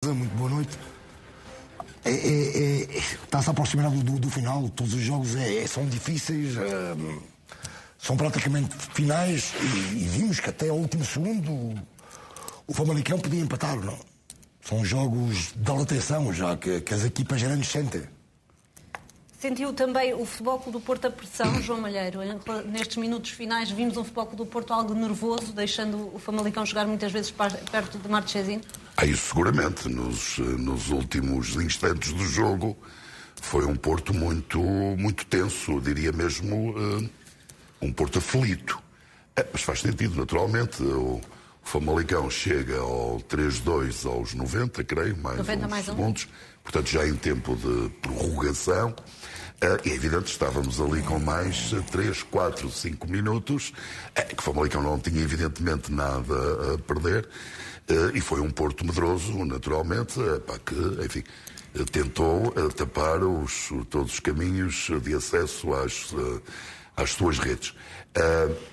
malta, muito boa noite. Está-se a aproximar do final, todos os jogos são difíceis, são praticamente finais e vimos que até ao último segundo o Famalicão podia empatar, não? São jogos de alta tensão, já que as equipas grandes sentem. Sentiu também o Futebol Clube do Porto a pressão, João Malheiro? Nestes minutos finais vimos um Futebol Clube do Porto algo nervoso, deixando o Famalicão jogar muitas vezes perto de Marchesino? Isso seguramente. Nos últimos instantes do jogo foi um Porto muito tenso, eu diria mesmo um Porto aflito. Mas faz sentido, naturalmente. O Famalicão chega ao 3-2 aos 90, creio, mais uns segundos. Portanto, já em tempo de prorrogação. É evidente que estávamos ali com mais 3, 4, 5 minutos, que o Famalicão não tinha evidentemente nada a perder, e foi um Porto medroso, naturalmente, que, enfim, tentou tapar todos os caminhos de acesso às suas redes.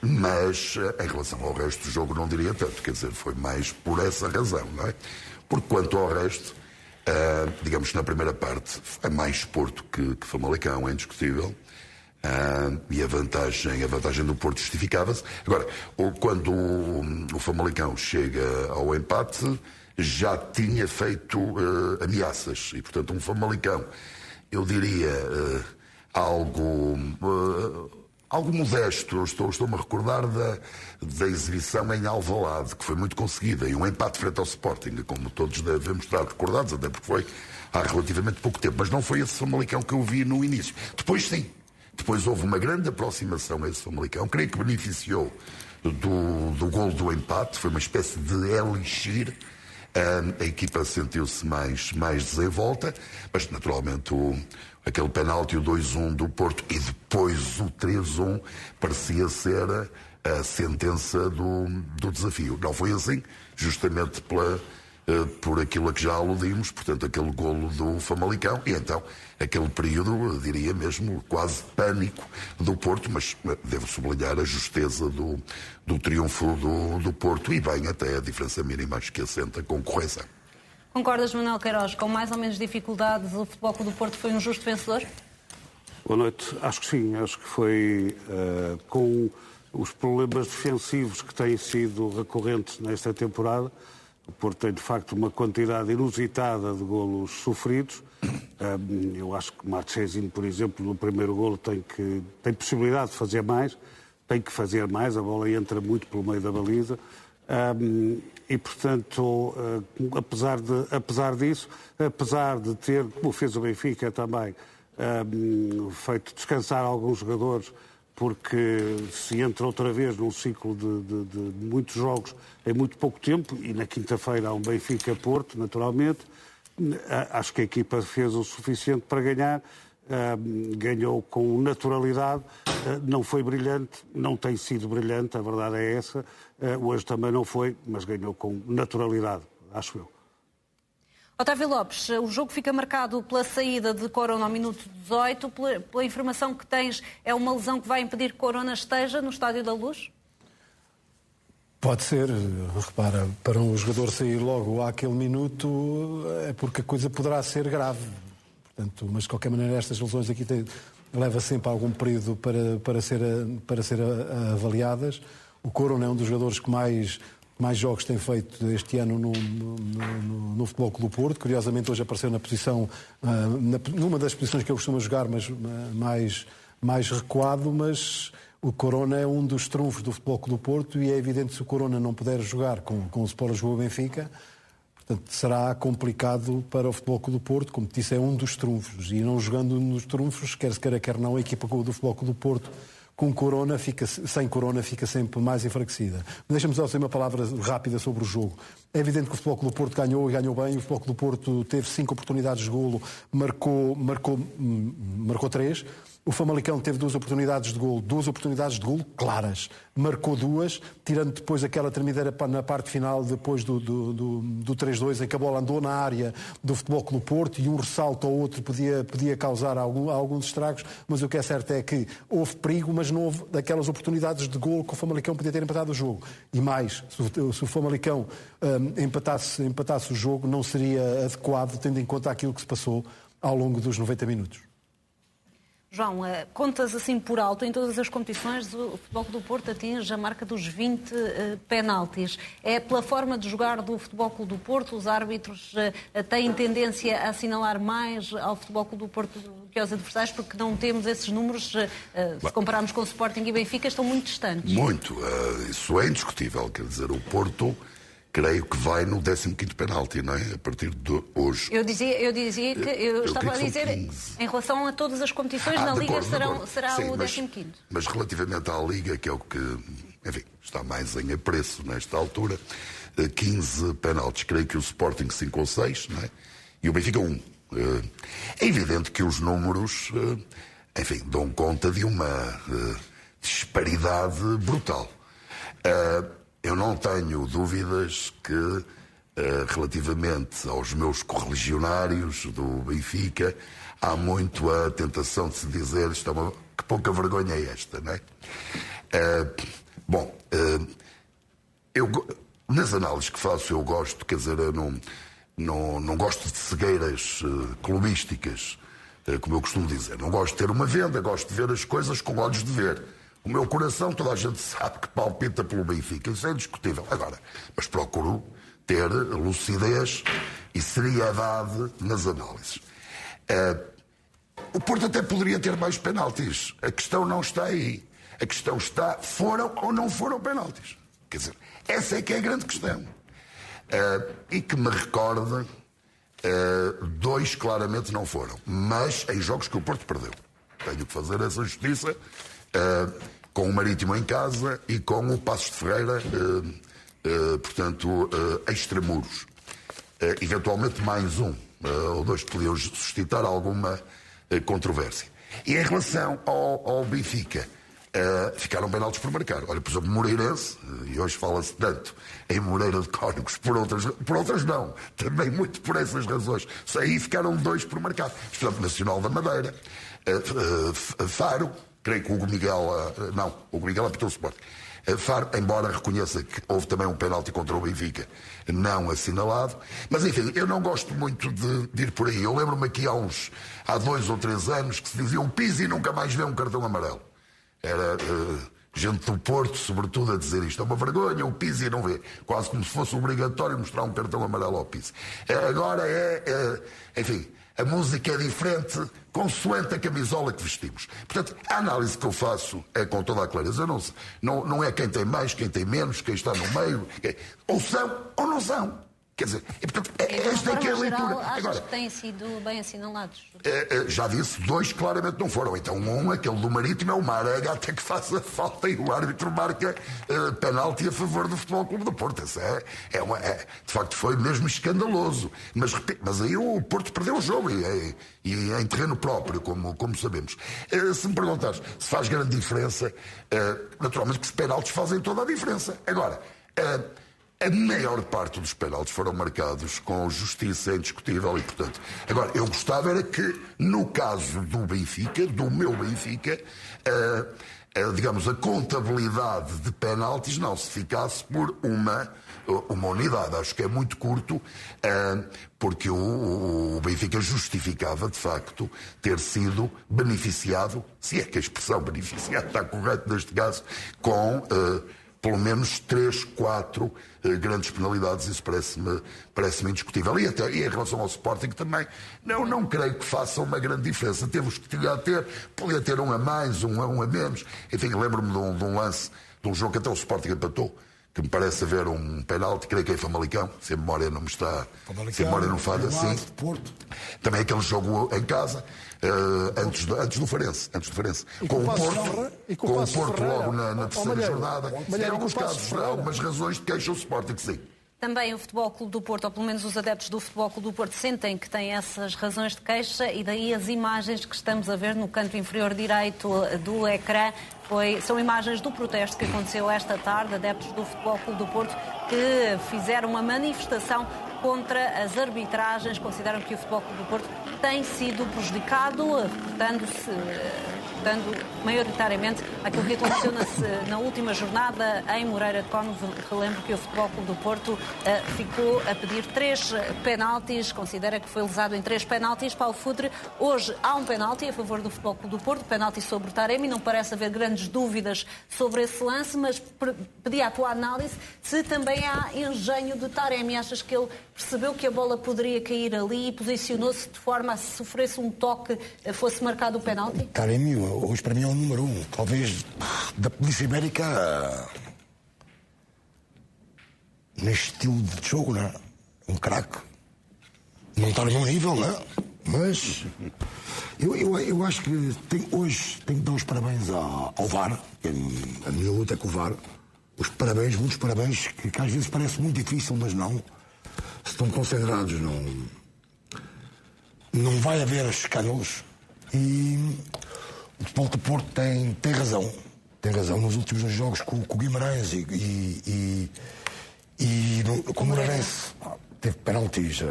Mas, em relação ao resto do jogo, não diria tanto, quer dizer, foi mais por essa razão, não é? Porque quanto ao resto, digamos que na primeira parte é mais Porto que Famalicão, é indiscutível, e a vantagem do Porto justificava-se. Agora, quando o Famalicão chega ao empate, já tinha feito ameaças, e portanto um Famalicão, eu diria, algo modesto. Estou-me a recordar da exibição em Alvalade, que foi muito conseguida, e um empate frente ao Sporting, como todos devemos estar recordados, até porque foi há relativamente pouco tempo. Mas não foi esse Famalicão que eu vi no início. Depois sim, depois houve uma grande aproximação a esse Famalicão, creio que beneficiou do golo do empate, foi uma espécie de elixir. A equipa sentiu-se mais desenvolta, mas naturalmente aquele penalti, o 2-1 do Porto e depois o 3-1 parecia ser a sentença do desafio. Não foi assim, justamente por aquilo a que já aludimos, portanto aquele golo do Famalicão e então aquele período, eu diria mesmo, quase pânico do Porto, mas devo sublinhar a justeza do triunfo do Porto e bem até a diferença mínima que assenta com correção. Concordas, Manuel Queiroz, com mais ou menos dificuldades o Futebol Clube do Porto foi um justo vencedor? Boa noite. Acho que sim. Acho que foi com os problemas defensivos que têm sido recorrentes nesta temporada. O Porto tem, de facto, uma quantidade inusitada de golos sofridos. Eu acho que Marchesino, por exemplo, no primeiro golo tem possibilidade de fazer mais, tem que fazer mais, a bola entra muito pelo meio da baliza. E, portanto, apesar disso, apesar de ter, como fez o Benfica também, feito descansar alguns jogadores, porque se entra outra vez num ciclo de muitos jogos em muito pouco tempo, e na quinta-feira há um Benfica-Porto, naturalmente, acho que a equipa fez o suficiente para ganhar, ganhou com naturalidade, não foi brilhante, não tem sido brilhante, a verdade é essa, hoje também não foi, mas ganhou com naturalidade, acho eu. Otávio Lopes, o jogo fica marcado pela saída de Corona ao minuto 18. Pela informação que tens, é uma lesão que vai impedir que Corona esteja no Estádio da Luz? Pode ser. Repara, para um jogador sair logo àquele minuto é porque a coisa poderá ser grave. Portanto, mas de qualquer maneira estas lesões aqui leva sempre algum período para ser avaliadas. O Corona é um dos jogadores que mais jogos tem feito este ano no Futebol Clube do Porto. Curiosamente hoje apareceu na posição, numa das posições que eu costumo jogar, mas mais recuado, mas o Corona é um dos trunfos do Futebol Clube do Porto e é evidente que se o Corona não puder jogar com o Sport Lisboa Benfica, portanto será complicado para o Futebol Clube do Porto, como te disse, é um dos trunfos, e não jogando nos trunfos, quer se queira, quer não, a equipa do Futebol Clube do Porto sem Corona fica sempre mais enfraquecida. Deixa-me só dizer uma palavra rápida sobre o jogo. É evidente que o Futebol Clube do Porto ganhou e ganhou bem. O Futebol Clube do Porto teve 5 oportunidades de golo, marcou 3. O Famalicão teve 2 oportunidades de golo claras. Marcou 2, tirando depois aquela tremideira na parte final, depois do 3-2, em que a bola andou na área do Futebol Clube do Porto e um ressalto ou outro podia causar alguns estragos, mas o que é certo é que houve perigo, mas não houve daquelas oportunidades de golo que o Famalicão podia ter empatado o jogo. E mais, se o Famalicão empatasse o jogo, não seria adequado, tendo em conta aquilo que se passou ao longo dos 90 minutos. João, contas assim por alto, em todas as competições o Futebol Clube do Porto atinge a marca dos 20 penaltis. É pela forma de jogar do Futebol Clube do Porto, os árbitros têm tendência a assinalar mais ao Futebol Clube do Porto do que aos adversários, porque não temos esses números, se compararmos com o Sporting e Benfica, estão muito distantes. Muito, isso é indiscutível, quer dizer, o Porto... creio que vai no 15º penalti, não é? A partir de hoje. Eu dizia que eu estava a dizer, 15. em relação a todas as competições, na Liga será sim, o 15º. Mas relativamente à Liga, que é o que, enfim, está mais em apreço nesta altura, 15 penaltis. Creio que o Sporting 5 ou 6, não é? E o Benfica 1. É evidente que os números, enfim, dão conta de uma disparidade brutal. Eu não tenho dúvidas que, relativamente aos meus correligionários do Benfica, há muito a tentação de se dizer que pouca vergonha é esta, não é? Nas análises que faço eu gosto, quer dizer, eu não gosto de cegueiras clubísticas, como eu costumo dizer. Não gosto de ter uma venda, gosto de ver as coisas com olhos de ver. O meu coração, toda a gente sabe que palpita pelo Benfica. Isso é indiscutível. Agora, mas procuro ter lucidez e seriedade nas análises. O Porto até poderia ter mais penaltis. A questão não está aí. A questão está, foram ou não foram penaltis. Quer dizer, essa é que é a grande questão. E que me recorda, 2 claramente não foram. Mas em jogos que o Porto perdeu. Tenho que fazer essa justiça. Com o Marítimo em casa e com o Passos de Ferreira, portanto, extramuros. Eventualmente mais um ou 2 podiam suscitar alguma controvérsia. E em relação ao Benfica, ficaram penaltis por marcar. Olha, por exemplo, Moreirense, e hoje fala-se tanto em Moreira de Cónicos, por outras não, também muito por essas razões. Aí ficaram 2 por marcar. Portanto, Nacional da Madeira, Faro, creio que o Hugo Miguel apitou o Sporting. Faro, embora reconheça que houve também um penalti contra o Benfica, não assinalado. Mas, enfim, eu não gosto muito de ir por aí. Eu lembro-me aqui há 2 ou 3 anos que se dizia o Pizzi nunca mais vê um cartão amarelo. Era gente do Porto, sobretudo, a dizer isto. É uma vergonha, o Pizzi não vê. Quase como se fosse obrigatório mostrar um cartão amarelo ao Pizzi. Agora enfim... A música é diferente, consoante a camisola que vestimos. Portanto, a análise que eu faço é com toda a clareza. Não é quem tem mais, quem tem menos, quem está no meio. Ou são ou não são. Quer dizer, portanto, esta é que é a leitura. Agora, que têm sido bem assinalados? Já disse, 2 claramente não foram. Então, aquele do Marítimo, é uma arega até que faça falta e o árbitro marca penalti a favor do Futebol Clube do Porto. Isso de facto, foi mesmo escandaloso. Mas aí o Porto perdeu o jogo e em terreno próprio, como sabemos. Se me perguntares se faz grande diferença, naturalmente que os penaltis fazem toda a diferença. Agora, a maior parte dos penaltis foram marcados com justiça, é indiscutível, e portanto... Agora, eu gostava era que, no caso do Benfica, do meu Benfica, digamos, a contabilidade de penaltis não se ficasse por uma unidade. Acho que é muito curto, porque o Benfica justificava, de facto, ter sido beneficiado, se é que a expressão beneficiado está correta neste caso, com... pelo menos 3, 4 grandes penalidades, isso parece-me indiscutível. E em relação ao Sporting também, não creio que faça uma grande diferença. Temos que podia ter um a mais, um a menos. Enfim, lembro-me de um lance, de um jogo que até o Sporting empatou, que me parece haver um penalti, creio que é em Famalicão, se a memória não me está... Se a memória não falha, sim. Também aquele jogo em casa, antes do Farense. Com o Porto logo na terceira jornada. Em alguns casos, algumas razões de queixa o Sporting, sim. Também o Futebol Clube do Porto, ou pelo menos os adeptos do Futebol Clube do Porto, sentem que têm essas razões de queixa, e daí as imagens que estamos a ver no canto inferior direito do ecrã são imagens do protesto que aconteceu esta tarde, adeptos do Futebol Clube do Porto que fizeram uma manifestação contra as arbitragens. Consideram que o Futebol Clube do Porto tem sido prejudicado, reportando maioritariamente aquilo que aconteceu na última jornada em Moreira de Cónegos. Relembro que o Futebol Clube do Porto ficou a pedir 3 penaltis, considera que foi lesado em 3 penaltis. Paulo Futre, hoje há um penalti a favor do Futebol Clube do Porto, penalti sobre o Taremi, não parece haver grandes dúvidas sobre esse lance, mas pedi a tua análise se também há engenho de Taremi. Achas que ele percebeu que a bola poderia cair ali e posicionou-se de forma a, se sofresse um toque, fosse marcado o penalti? Taremi, hoje para mim é o número 1, talvez da Polícia Ibérica neste estilo de jogo, não é? Um craque. Não está no meu nível, não é? Mas eu acho que hoje tenho que dar os parabéns ao VAR. A minha luta é com o VAR. Os parabéns, muitos parabéns, que às vezes parece muito difícil, mas não. Se estão concentrados, não vai haver escândalos. E o Futebol do Porto tem razão. Tem razão nos últimos 2 jogos com o Guimarães e com o Moreirense. Teve penaltis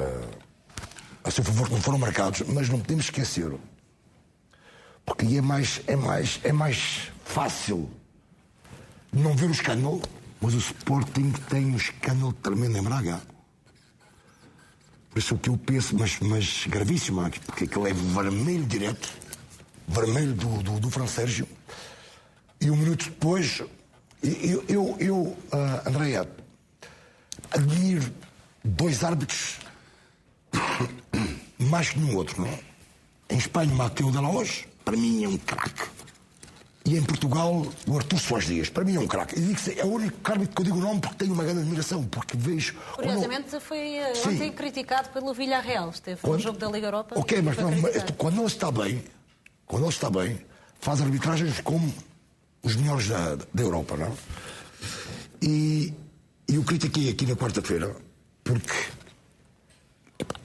a seu favor que não foram marcados, mas não podemos esquecer. Porque aí é mais fácil não ver o escândalo, mas o Sporting tem um escândalo tremendo em Braga. Por isso o que eu penso, mas gravíssimo, porque aquele é vermelho direto, vermelho do Fran Sérgio, e 1 minuto depois, Andréa, admiro 2 árbitros mais que nenhum outro, não é? Em Espanha, Mateu de la Hoz, para mim é um craque. E em Portugal, o Artur Soares Dias, para mim é um craque. E digo que é o único árbitro que eu digo o nome porque tenho uma grande admiração, porque vejo... Curiosamente foi ontem criticado pelo Villarreal, esteve no jogo da Liga Europa. Ok, mas quando ele está bem, faz arbitragens como os melhores da Europa, não é? E eu critiquei aqui na quarta-feira, porque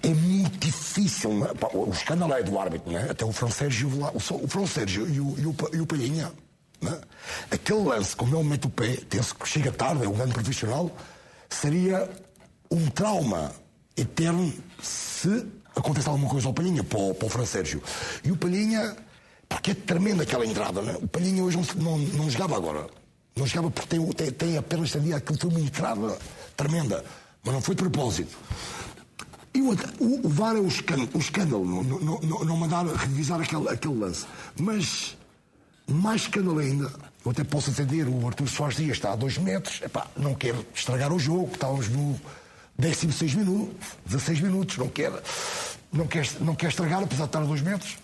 é muito difícil, não é? O escândalo é do árbitro, não é? Até o Fran Sérgio e o Palhinha, não é? Aquele lance, como ele mete o pé, penso que chega tarde, é um grande profissional, seria um trauma eterno se acontece alguma coisa ao Palhinha, para o Fran Sérgio. E o Palhinha, porque é tremenda aquela entrada, não é? O Palhinha hoje não jogava agora. Não jogava porque tem a perna estendida, aquilo foi uma entrada tremenda, mas não foi de propósito. E o VAR é um escândalo, não mandar revisar aquele lance. Mas, mais escândalo ainda, eu até posso entender, o Artur Soares Dias está a 2 metros, não quer estragar o jogo, estávamos no 16 minutos, não quer estragar, apesar de estar a 2 metros,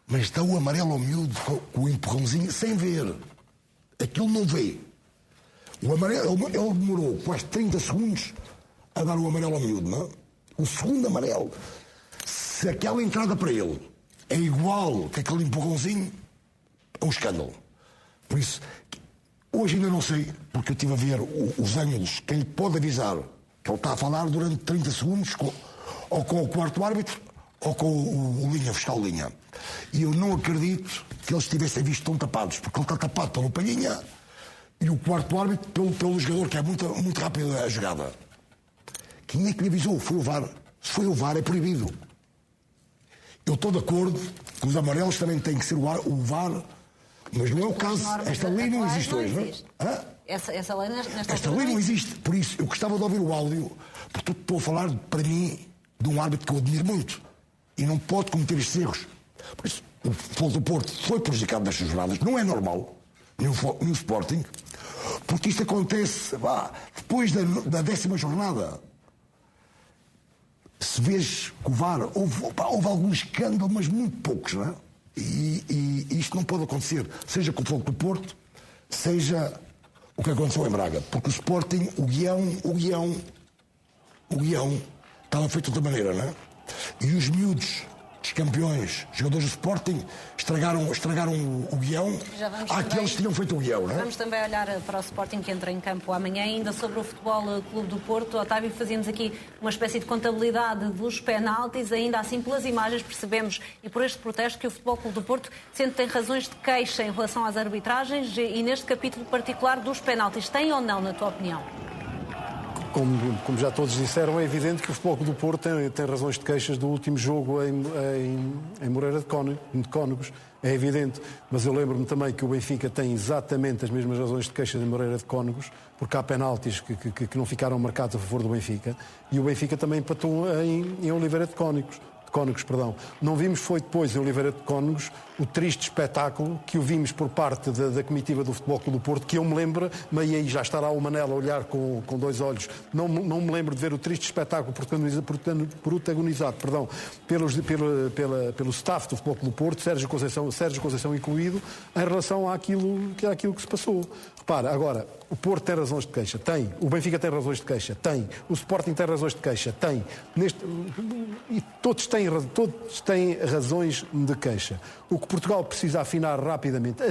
mas dá o amarelo ao miúdo com o empurrãozinho, sem ver. Aquilo não vê. O amarelo, ele demorou quase 30 segundos a dar o amarelo ao miúdo, não é? O segundo amarelo, se aquela entrada para ele é igual que aquele empurrãozinho, é um escândalo. Por isso, hoje ainda não sei, porque eu estive a ver os ângulos, quem lhe pode avisar que ele está a falar durante 30 segundos, ou com o quarto árbitro, ou com o linha, fiscal linha. E eu não acredito que eles tivessem visto tão tapados, porque ele está tapado pelo Palhinha e o quarto árbitro pelo jogador, que é muito, muito rápido a jogada. Quem é que lhe avisou? Foi o VAR. Se foi o VAR, é proibido. Eu estou de acordo que os amarelos também têm que ser o VAR, mas não é o caso. Esta lei não existe hoje, não é? Essa lei Esta lei não existe. Por isso, eu gostava de ouvir o áudio, porque estou a falar, para mim, de um árbitro que eu admiro muito. E não pode cometer estes erros. Por isso, o Futebol do Porto foi prejudicado nestas jornadas. Não é normal. No Sporting. Porque isto acontece depois da 10ª jornada. Se vês que o VAR, houve algum escândalo, mas muito poucos, não é? E isto não pode acontecer, seja com o Futebol do Porto, seja o que aconteceu em Braga. Porque o Sporting, o guião estava feito de outra maneira, não é? E os miúdos, os campeões, jogadores do Sporting, estragaram o guião. Aqueles que tinham feito o guião, não é? Vamos também olhar para o Sporting, que entra em campo amanhã. Ainda sobre o Futebol Clube do Porto, Otávio, fazíamos aqui uma espécie de contabilidade dos penaltis. Ainda assim, pelas imagens, percebemos, e por este protesto, que o Futebol Clube do Porto sempre tem razões de queixa em relação às arbitragens e neste capítulo particular dos penaltis. Tem ou não, na tua opinião? Como já todos disseram, é evidente que o Futebol Clube do Porto tem razões de queixas do último jogo em Moreira de Cónegos. É evidente. Mas eu lembro-me também que o Benfica tem exatamente as mesmas razões de queixas em Moreira de Cónegos, porque há penaltis que não ficaram marcados a favor do Benfica. E o Benfica também empatou em Oliveira de Cónegos. Não vimos, foi depois em Oliveira de Cónegos, o triste espetáculo que o vimos por parte da comitiva do Futebol Clube do Porto, que eu me lembro, mas aí já estará o Manel a olhar com dois olhos, não me lembro de ver o triste espetáculo protagonizado pelo staff do Futebol Clube do Porto, Sérgio Conceição incluído, em relação àquilo que se passou. Repara, agora, o Porto tem razões de queixa? Tem. O Benfica tem razões de queixa? Tem. O Sporting tem razões de queixa? Tem. E todos têm razões de queixa. O que Portugal precisa afinar rapidamente,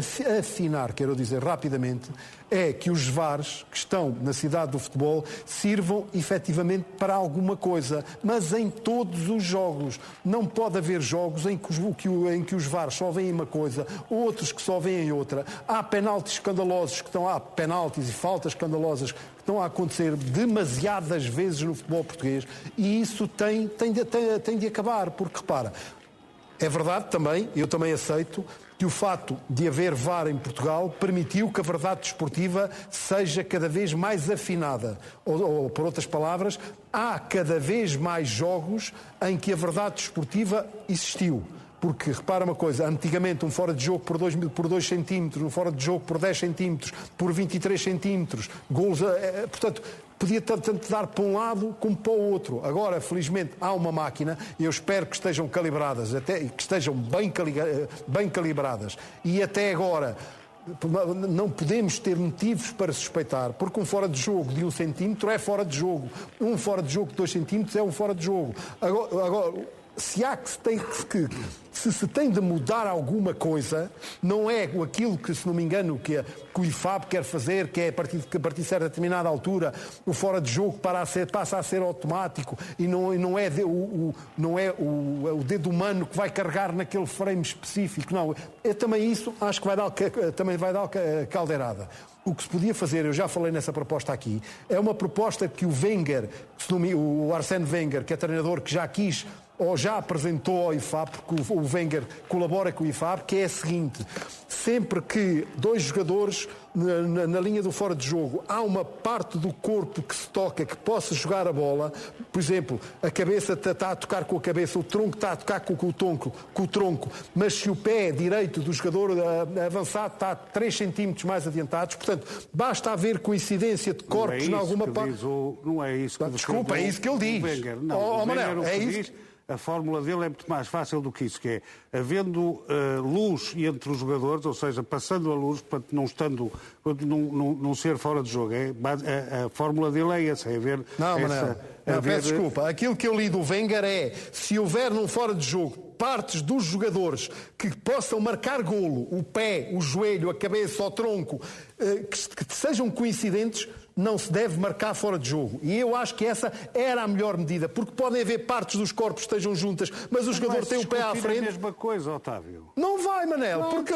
é que os VARs que estão na cidade do futebol sirvam efetivamente para alguma coisa, mas em todos os jogos. Não pode haver jogos em que os VARs só veem uma coisa, outros que só veem outra. Há penaltis escandalosos há penaltis e faltas escandalosas que estão a acontecer demasiadas vezes no futebol português, e isso tem de acabar, porque repara, é verdade também, eu também aceito, que o fato de haver VAR em Portugal permitiu que a verdade desportiva seja cada vez mais afinada. Ou por outras palavras, há cada vez mais jogos em que a verdade desportiva existiu. Porque, repara uma coisa, antigamente um fora de jogo por 2 centímetros, um fora de jogo por 10 centímetros, por 23 centímetros, golos, portanto, podia tanto dar para um lado como para o outro. Agora, felizmente, há uma máquina, e eu espero que estejam calibradas, que estejam bem calibradas, e até agora não podemos ter motivos para suspeitar, porque um fora de jogo de 1 centímetro é fora de jogo, um fora de jogo de 2 centímetros é um fora de jogo. Agora se se tem de mudar alguma coisa, não é aquilo que, se não me engano, que o IFAB quer fazer, que é a partir de certa determinada altura o fora de jogo passa a ser automático e não é o dedo humano que vai carregar naquele frame específico. Não, também isso acho que também vai dar caldeirada. O que se podia fazer, eu já falei nessa proposta aqui, é uma proposta que o Wenger, o Arsène Wenger, que é treinador que já quis ou já apresentou ao IFAB, porque o Wenger colabora com o IFAB, que é a seguinte: sempre que dois jogadores na linha do fora de jogo há uma parte do corpo que se toca, que possa jogar a bola, por exemplo, a cabeça está a tocar com a cabeça, o tronco está a tocar com o tronco, mas se o pé direito do jogador avançado está 3 centímetros mais adiantados, portanto, basta haver coincidência de corpos em alguma parte. Não é isso que Desculpa, é isso que ele diz. Wenger, não, Manel, é isso. A fórmula dele é muito mais fácil do que isso, que é havendo luz entre os jogadores, ou seja, passando a luz, portanto, não ser fora de jogo. A fórmula dele é essa, é haver... Não, Manel, peço desculpa. Aquilo que eu li do Wenger é, se houver num fora de jogo partes dos jogadores que possam marcar golo, o pé, o joelho, a cabeça, o tronco, que sejam coincidentes, não se deve marcar fora de jogo. E eu acho que essa era a melhor medida, porque podem haver partes dos corpos que estejam juntas, mas o jogador tem o pé à frente. É a mesma coisa, Otávio. Não vai, Manel, porque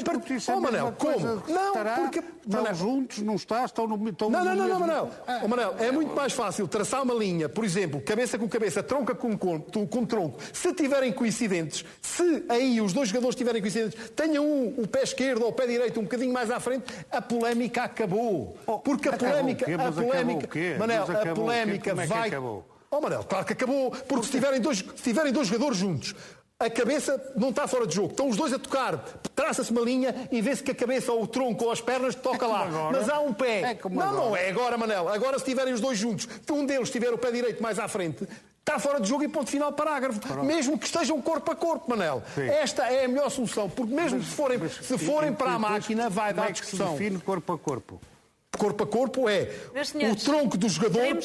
Manel, como? Não, porque estão juntos, não estão no mesmo. Não, Manel, é muito mais fácil traçar uma linha, por exemplo, cabeça com cabeça, tronco com tronco. Se tiverem coincidentes, se aí os dois jogadores tiverem coincidentes, tenham o pé esquerdo ou o pé direito um bocadinho mais à frente, a polémica acabou. Porque a polémica, Manel, a polémica vai... Manel, claro que acabou, porque se tiverem dois jogadores juntos, a cabeça não está fora de jogo, estão os dois a tocar, traça-se uma linha e vê-se que a cabeça ou o tronco ou as pernas toca lá, mas há um pé. Não é agora, Manel. Agora, se estiverem os dois juntos, um deles tiver o pé direito mais à frente, está fora de jogo e ponto final, parágrafo. Pronto. Mesmo que estejam corpo a corpo, Manel. Sim. Esta é a melhor solução, porque mesmo se forem para a máquina, vai dar discussão. Como é que se define corpo a corpo? Corpo a corpo é o tronco do jogador,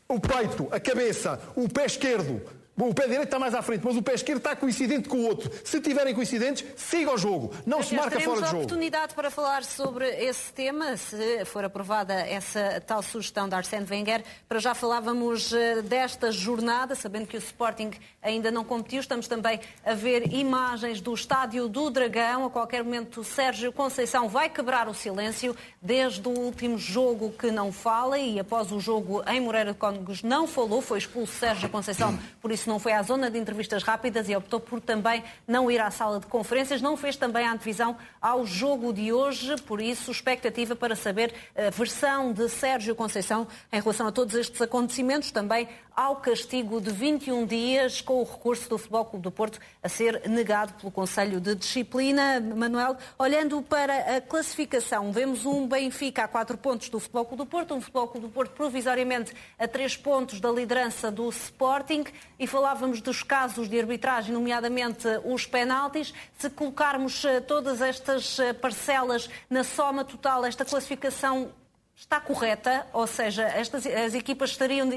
o peito, a cabeça, o pé esquerdo, Bom, o pé direito está mais à frente, mas o pé esquerdo está coincidente com o outro. Se tiverem coincidentes, siga o jogo. Não se marca fora de jogo. Teremos oportunidade para falar sobre esse tema, se for aprovada essa tal sugestão de Arsène Wenger. Para já falávamos desta jornada, sabendo que o Sporting ainda não competiu. Estamos também a ver imagens do Estádio do Dragão. A qualquer momento, Sérgio Conceição vai quebrar o silêncio. Desde o último jogo que não fala, e após o jogo em Moreira de Cónegos não falou, foi expulso Sérgio Conceição, por isso não foi à zona de entrevistas rápidas e optou por também não ir à sala de conferências, não fez também a antevisão ao jogo de hoje, por isso expectativa para saber a versão de Sérgio Conceição em relação a todos estes acontecimentos, também ao castigo de 21 dias com o recurso do Futebol Clube do Porto a ser negado pelo Conselho de Disciplina. Manuel, olhando para a classificação, vemos um Benfica a 4 pontos do Futebol Clube do Porto, um Futebol Clube do Porto provisoriamente a 3 pontos da liderança do Sporting, e falávamos dos casos de arbitragem, nomeadamente os penaltis. Se colocarmos todas estas parcelas na soma total, esta classificação está correta? Ou seja, as equipas estariam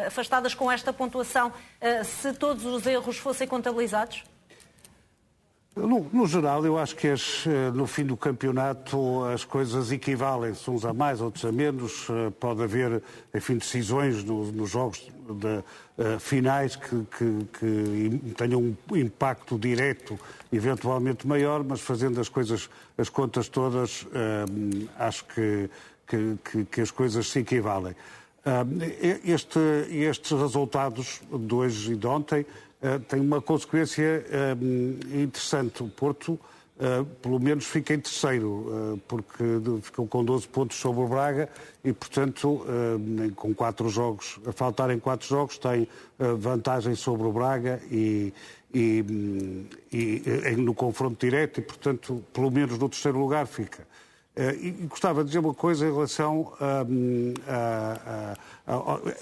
afastadas com esta pontuação se todos os erros fossem contabilizados? No geral, eu acho que no fim do campeonato as coisas equivalem-se, uns a mais, outros a menos. Pode haver, enfim, decisões nos jogos finais que tenham um impacto direto, eventualmente maior, mas fazendo as contas todas, acho que as coisas se equivalem. Estes resultados de hoje e de ontem têm uma consequência interessante. O Porto, pelo menos, fica em terceiro, porque ficou com 12 pontos sobre o Braga e, portanto, com 4 jogos, a faltarem 4 jogos, tem vantagem sobre o Braga e no confronto direto e, portanto, pelo menos no terceiro lugar fica. E gostava de dizer uma coisa em relação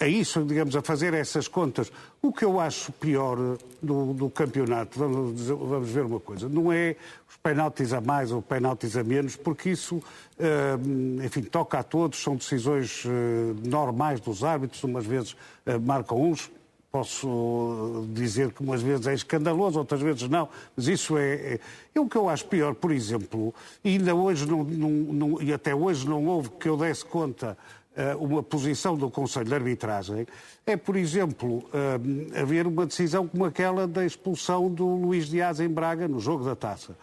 a isso, digamos, a fazer essas contas. O que eu acho pior do campeonato, vamos ver uma coisa, não é os penaltis a mais ou penaltis a menos, porque isso, enfim, toca a todos, são decisões normais dos árbitros, umas vezes marcam uns. Posso dizer que umas vezes é escandaloso, outras vezes não, mas isso é o que eu acho pior, por exemplo, e ainda hoje e até hoje não houve que eu desse conta uma posição do Conselho de Arbitragem, é, por exemplo, haver uma decisão como aquela da expulsão do Luís Dias em Braga no jogo da Taça.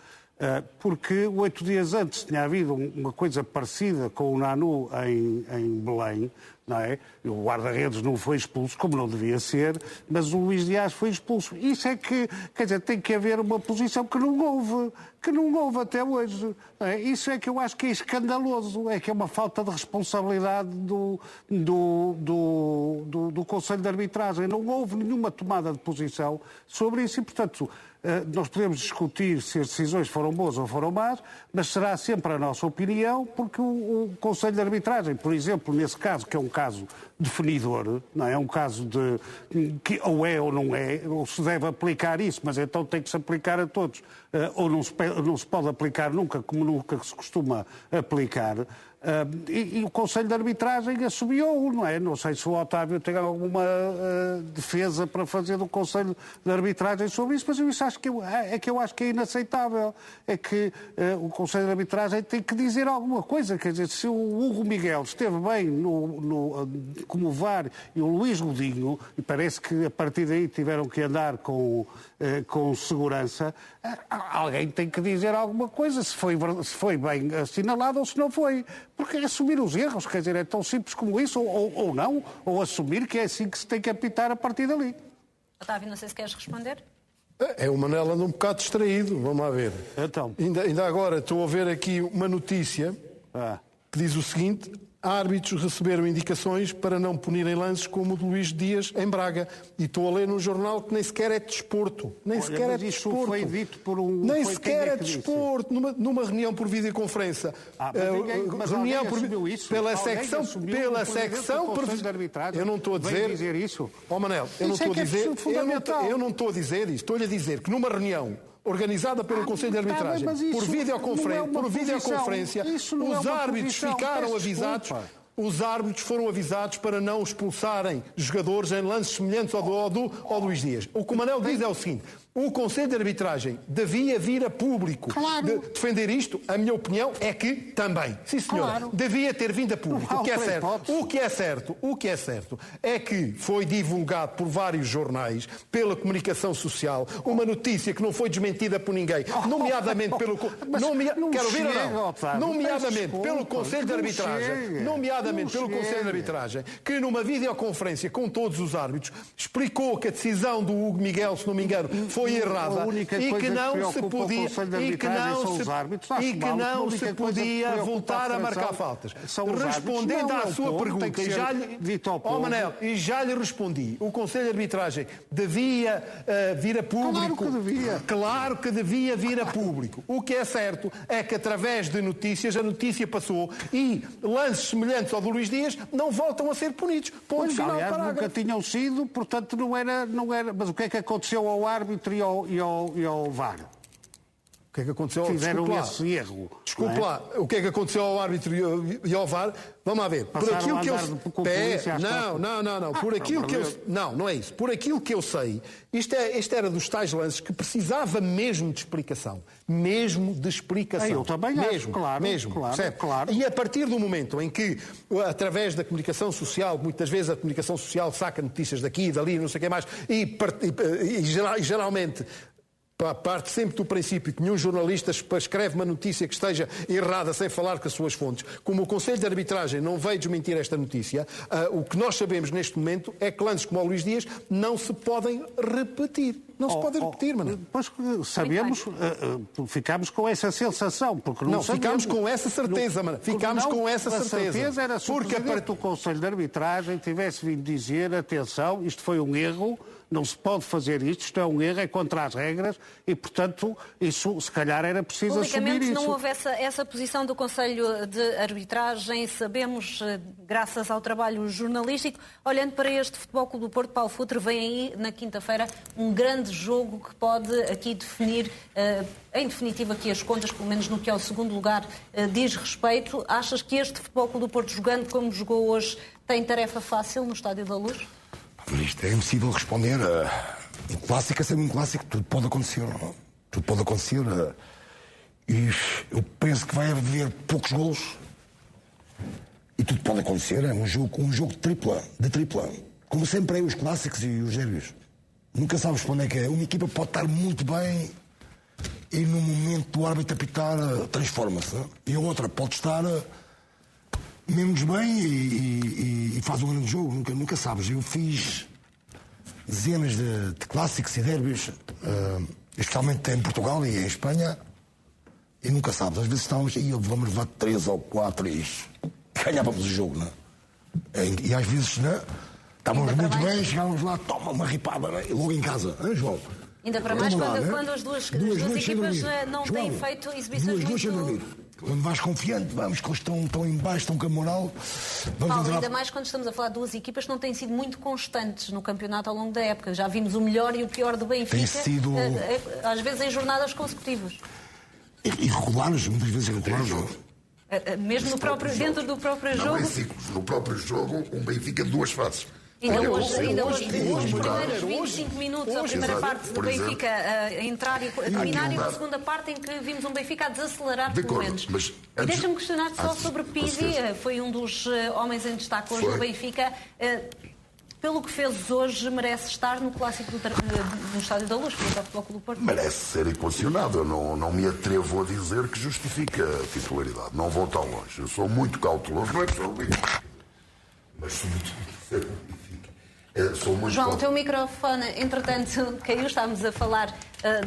Porque 8 dias antes tinha havido uma coisa parecida com o Nanu em Belém, não é? O guarda-redes não foi expulso, como não devia ser, mas o Luís Dias foi expulso. Isso é que, quer dizer, tem que haver uma posição que não houve até hoje. É? Isso é que eu acho que é escandaloso, é que é uma falta de responsabilidade do Conselho de Arbitragem. Não houve nenhuma tomada de posição sobre isso e, portanto, nós podemos discutir se as decisões foram boas ou foram más, mas será sempre a nossa opinião, porque o Conselho de Arbitragem, por exemplo, nesse caso, que é um caso definidor, não é um caso que ou é ou não é, ou se deve aplicar isso, mas então tem que se aplicar a todos, ou não se pode aplicar nunca, como nunca se costuma aplicar. E o Conselho de Arbitragem assumiu, não é? Não sei se o Otávio tem alguma defesa para fazer do Conselho de Arbitragem sobre isso, mas eu acho que é inaceitável. É que o Conselho de Arbitragem tem que dizer alguma coisa. Quer dizer, se o Hugo Miguel esteve bem como VAR e o Luís Godinho, e parece que a partir daí tiveram que andar com segurança, alguém tem que dizer alguma coisa, se foi bem assinalado ou se não foi. Porque assumir os erros, quer dizer, é tão simples como isso, ou não, ou assumir que é assim que se tem que apitar a partir dali. Otávio, não sei se queres responder. O Manel anda um bocado distraído, vamos lá ver. Então. Ainda agora estou a ver aqui uma notícia que diz o seguinte: árbitros receberam indicações para não punirem lances como o de Luís Dias em Braga. E estou a ler num jornal que nem sequer é desporto. Nem sequer é desporto. Foi dito por um... Nem sequer é desporto. Numa reunião por videoconferência. Reunião por isso? Pela secção de arbitragem. Eu não estou a dizer isso. Ó Manel, eu não estou a dizer. Eu não estou a dizer isto. Estou-lhe a dizer que numa reunião organizada pelo Conselho de Arbitragem, por videoconferência, os árbitros ficaram avisados. os árbitros foram avisados para não expulsarem jogadores em lances semelhantes ao do Luís Dias. O que o Manel diz é o seguinte: o Conselho de Arbitragem devia vir a público defender isto. A minha opinião é que também. Sim, senhor. Devia ter vindo a público. O que é certo é que foi divulgado por vários jornais, pela comunicação social, uma notícia que não foi desmentida por ninguém, nomeadamente pelo Conselho de Arbitragem, que numa videoconferência com todos os árbitros explicou que a decisão do Hugo Miguel, se não me engano, foi errada e que não se podia voltar a marcar faltas. Respondendo à sua pergunta, e já lhe respondi, o Conselho de Arbitragem devia vir a público. Claro que devia vir a público. O que é certo é que através de notícias, a notícia passou e lances semelhantes ao do Luís Dias não voltam a ser punidos. Ponto final, parágrafo. Nunca tinham sido, portanto não era. Mas o que é que aconteceu ao árbitro e ao VAR? O que é que aconteceu? Fizeram esse erro. Desculpe lá. O que é que aconteceu ao árbitro e ao VAR? Vamos lá ver. Por aquilo que eu não é isso. Por aquilo que eu sei, isto era dos tais lances que precisava mesmo de explicação. Mesmo de explicação. Eu também acho, claro. E a partir do momento em que, através da comunicação social, muitas vezes a comunicação social saca notícias daqui e dali, não sei o que mais, e geralmente parte sempre do princípio que nenhum jornalista escreve uma notícia que esteja errada sem falar com as suas fontes. Como o Conselho de Arbitragem não veio desmentir esta notícia, o que nós sabemos neste momento é que lances como o Luís Dias não se podem repetir. Não se pode repetir, mano. Pois sabemos, ficámos com essa sensação. Porque não ficámos com essa certeza, mano. Ficámos com essa certeza. A certeza era se o Presidente do Conselho de Arbitragem tivesse vindo dizer, atenção, isto foi um erro, não se pode fazer isto é um erro, é contra as regras e, portanto, isso se calhar era preciso assumir isso. Não houve essa posição do Conselho de Arbitragem, sabemos, graças ao trabalho jornalístico. Olhando para este Futebol Clube do Porto, Paulo Futre, vem aí na quinta-feira um grande jogo que pode aqui definir, em definitiva, aqui as contas, pelo menos no que ao segundo lugar diz respeito. Achas que este Futebol Clube do Porto, jogando como jogou hoje, tem tarefa fácil no Estádio da Luz? Isto é impossível responder. Um clássico é sempre um clássico, tudo pode acontecer. Não? Tudo pode acontecer. E eu penso que vai haver poucos golos. E tudo pode acontecer. É um jogo de tripla. Como sempre é os clássicos e os dérbis. Nunca sabes para onde é que é. Uma equipa pode estar muito bem e no momento do árbitro apitar transforma-se. E a outra pode estar menos bem e faz um grande jogo. Nunca sabes. Eu fiz dezenas de clássicos e dérbis, especialmente em Portugal e em Espanha, e nunca sabes. Às vezes estávamos e vamos levar 3 ou 4 e ganhávamos o jogo, não é? E às vezes, não é? Estávamos muito bem, chegávamos lá, toma uma ripada, não é? E logo em casa, não é, João? Ainda para mais quando as duas equipas não têm feito exibições muito... Quando vais confiante, vamos, que eles estão em baixo, estão com a moral. Paulo, ainda mais quando estamos a falar de duas equipas que não têm sido muito constantes no campeonato ao longo da época. Já vimos o melhor e o pior do Benfica, às vezes em jornadas consecutivas. Irregulares, muitas vezes irregulares. Mesmo dentro do próprio jogo? Não é ciclos. No próprio jogo, um Benfica de 2 fases. Ainda hoje vimos os primeiros 25 minutos, a primeira parte do Benfica a entrar e a terminar, e a segunda parte em que vimos um Benfica a desacelerar, pelo menos. Deixa-me questionar-te só sobre Pizzi, foi um dos homens em destaque hoje no Benfica. Pelo que fez hoje, merece estar no clássico no Estádio da Luz, frente ao Futebol Clube do Porto? Merece ser equacionado. Eu não me atrevo a dizer que justifica a titularidade. Não vou tão longe. Eu sou muito cauteloso, não é que sou Benfica. Mas sou muito João, o teu microfone, entretanto, caiu. Estávamos a falar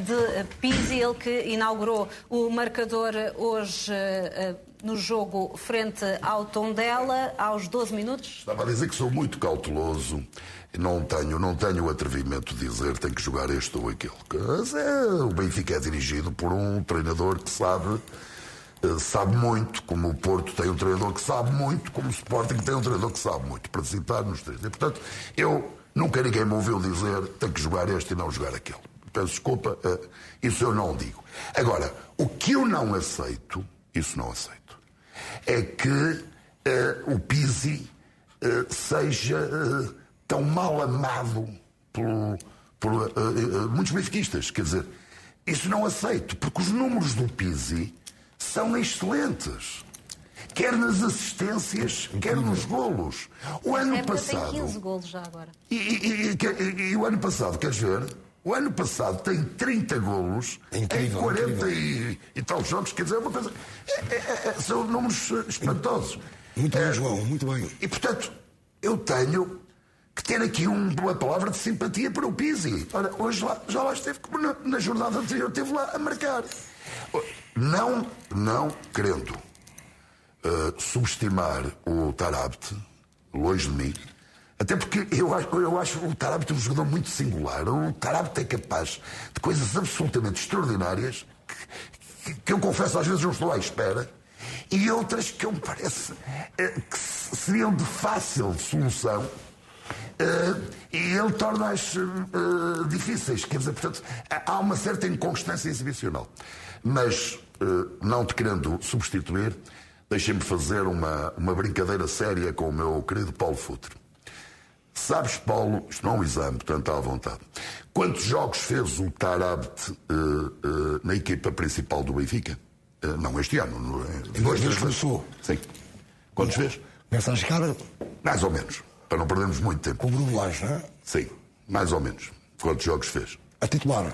de Pizzi, ele que inaugurou o marcador hoje no jogo frente ao Tondela, aos 12 minutos. Estava a dizer que sou muito cauteloso. Não tenho o atrevimento de dizer tem que jogar este ou aquele. O Benfica é dirigido por um treinador que sabe muito, como o Porto tem um treinador que sabe muito, como o Sporting tem um treinador que sabe muito, para citar nos 3. E, portanto, nunca ninguém me ouviu dizer tem que jogar este e não jogar aquele. Peço desculpa, isso eu não digo. Agora, o que eu não aceito, é que o Pizzi seja tão mal amado por muitos benfiquistas. Quer dizer, isso não aceito, porque os números do Pizzi são excelentes. Quer nas assistências, quer nos golos. O ano passado... tem 15 golos já agora. E o ano passado, queres ver? O ano passado tem 30 golos em 40 e tal jogos. Quer dizer, é uma coisa... são números espantosos. Muito bem, João, muito bem. E, portanto, eu tenho que ter aqui uma palavra de simpatia para o Pizzi. Ora, hoje já lá esteve, como na jornada anterior, esteve lá a marcar. Não querendo subestimar o Taarabt, longe de mim, até porque eu acho o Taarabt um jogador muito singular. O Taarabt é capaz de coisas absolutamente extraordinárias que eu confesso às vezes não estou à espera, e outras que eu me parece que seriam de fácil solução, e ele torna-as difíceis. Quer dizer, portanto, há uma certa inconstância exibicional. Mas, não te querendo substituir, deixem-me fazer uma brincadeira séria com o meu querido Paulo Futre. Sabes, Paulo, isto não é um exame, portanto, à vontade. Quantos jogos fez o Taarabt na equipa principal do Benfica? Não este ano. Desde que começou. Sim. Quantos fez? Começa a chegar Mais ou menos, para não perdermos muito tempo. com o Bruno Lage, não é? Sim, mais ou menos. Quantos jogos fez? A titular.